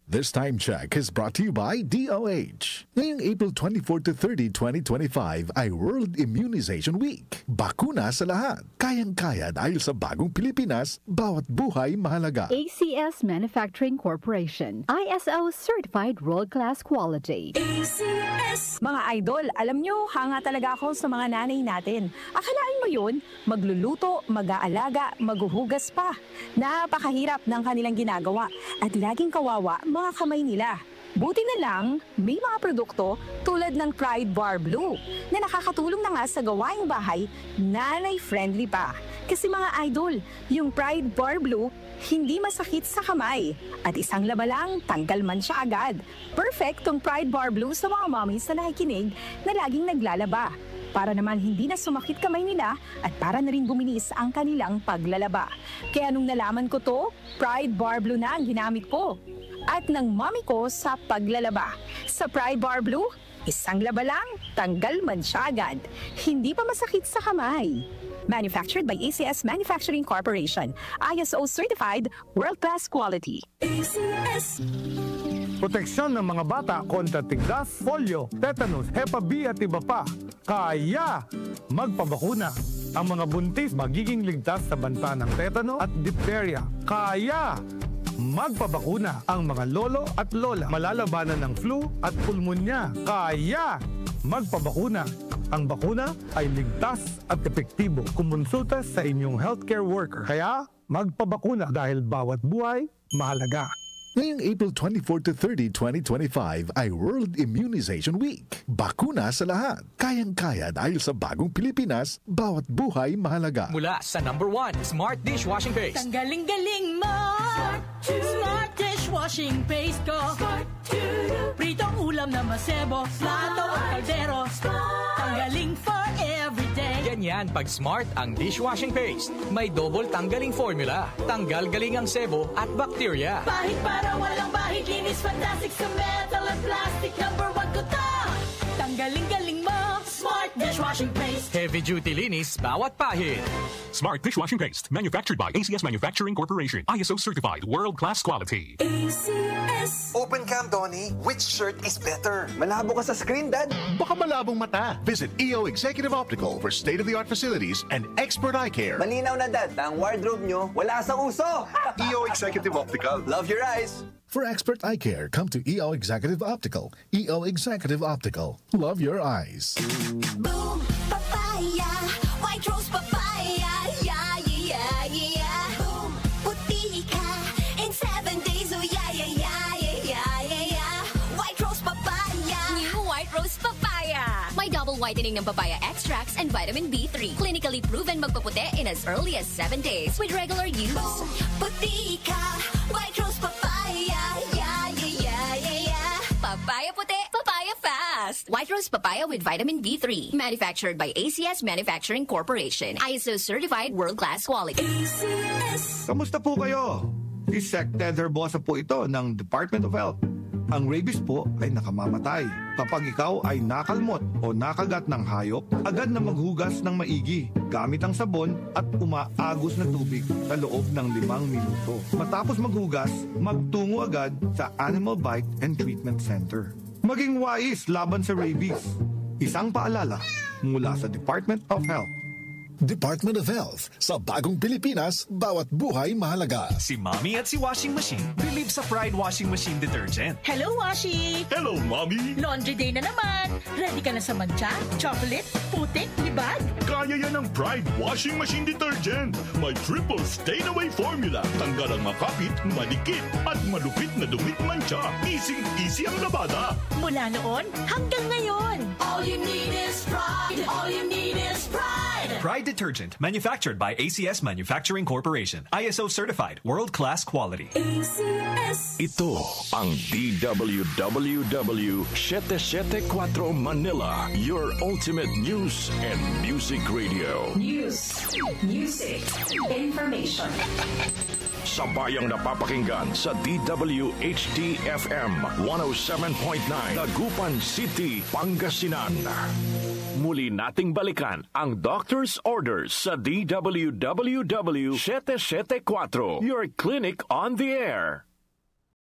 This time check is brought to you by DOH. Ngayong April 24 to 30, 2025 ay World Immunization Week. Bakuna sa lahat. Kayang-kaya dahil sa bagong Pilipinas, bawat buhay mahalaga. ACS Manufacturing Corporation. ISO Certified World-Class Quality. ACS! Mga idol, alam nyo, hanga talaga ako sa mga nanay natin. Akalain mo yun? Magluluto, mag-aalaga, maghuhugas pa. Napakahirap ng kanilang ginagawa at laging kawawa mga kamay nila. Buti na lang, may mga produkto tulad ng Pride Bar Blue na nakakatulong na nga sa gawaing bahay, nanay-friendly pa. Kasi mga idol, yung Pride Bar Blue, hindi masakit sa kamay. At isang laba lang, tanggal man siya agad. Perfect tong Pride Bar Blue sa mga mommies na nakikinig na laging naglalaba. Para naman hindi na sumakit kamay nila at para na rin bumilis ang kanilang paglalaba. Kaya nung nalaman ko to, Pride Bar Blue na ang ginamit ko. At ng mommy ko sa paglalaba. Sa Pride Bar Blue, isang laba lang, tanggal man siya agad. Hindi pa masakit sa kamay. Manufactured by ACS Manufacturing Corporation. ISO Certified World-Class Quality. ACS. Proteksyon ng mga bata kontra tigdas, polio, tetanus, Hepa B at iba pa. Kaya magpabakuna. Ang mga buntis magiging ligtas sa banta ng tetano at diphtheria. Kaya magpabakuna. Ang mga lolo at lola malalabanan ng flu at pulmonya. Kaya magpabakuna. Ang bakuna ay ligtas at epektibo. Kumonsulta sa inyong healthcare worker. Kaya magpabakuna dahil bawat buhay mahalaga. Ngayong April 24 to 30, 2025 ay World Immunization Week. Bakuna sa lahat. Kayang-kaya dahil sa bagong Pilipinas, bawat buhay mahalaga. Mula sa number 1, Smart Dishwashing Paste. Ang galing-galing mo! Smart Dishwashing Paste ko! Pritong ulam na masebo, plato o kaldero. Ang galing for everyday. Ganyan pag Smart ang dishwashing paste. May double tanggaling formula. Tanggal galing ang sebo at bakterya. Bahid para walang bahid, linis fantastic sa metal at plastic. Number 1 ko to! Tanggaling-galing mo! Smart Dishwashing Paste. Heavy duty linis bawat pahid. Smart Dishwashing Paste. Manufactured by ACS Manufacturing Corporation. ISO Certified World-Class Quality. ACS. Open cam, Donnie. Which shirt is better? Malabo ka sa screen, Dad. Baka malabong mata. Visit EO Executive Optical for state-of-the-art facilities and expert eye care. Malinaw na, Dad. Ang wardrobe nyo, wala sa uso. EO Executive Optical. Love your eyes. For expert eye care, come to EO Executive Optical. EO Executive Optical. Love your eyes. Boom, papaya, white rose papaya, yeah, yeah, yeah. Boom, puti ka in 7 days, oh yeah, yeah, yeah, yeah, yeah, yeah. White rose papaya. New White Rose Papaya. May double whitening ng papaya extracts and vitamin B3. Clinically proven magpaputi in as early as 7 days with regular use. Boom, puti ka, white rose papaya, yeah, yeah, yeah, yeah, yeah. Papaya puti, papaya fast. White Rose Papaya with vitamin B3. Manufactured by ACS Manufacturing Corporation. ISO Certified World-Class Quality. ACS. Kamusta po kayo? Isek Tether Bossa po ito ng Department of Health. Ang rabies po ay nakamamatay. Kapag ikaw ay nakalmot o nakagat ng hayop, agad na maghugas ng maigi gamit ang sabon at umaagos na tubig sa loob ng 5 minuto. Matapos maghugas, magtungo agad sa Animal Bite and Treatment Center. Maging wais laban sa rabies. Isang paalala mula sa Department of Health. Department of Health. Sa bagong Pilipinas, bawat buhay mahalaga. Si Mommy at si Washing Machine believe sa Pride Washing Machine Detergent. Hello, Washi! Hello, Mommy! Laundry day na naman! Ready ka na sa mancha, chocolate, putik, libag? Kaya yan ang Pride Washing Machine Detergent. May triple stain-away formula. Tanggal ang makapit, malikit, at malupit na dumit mancha. Easy ang labada. Mula noon hanggang ngayon. All you need is pride. All you need is pride. Pride Detergent, manufactured by ACS Manufacturing Corporation. ISO certified, world-class quality. ACS. Ito ang DWWW 774 Manila, your ultimate news and music radio. News, music, information. Sabayang napapakinggan sa DWHD-FM 107.9 Dagupan City, Pangasinan. Muli nating balikan ang Doctor's Orders sa DWWW 774, your clinic on the air.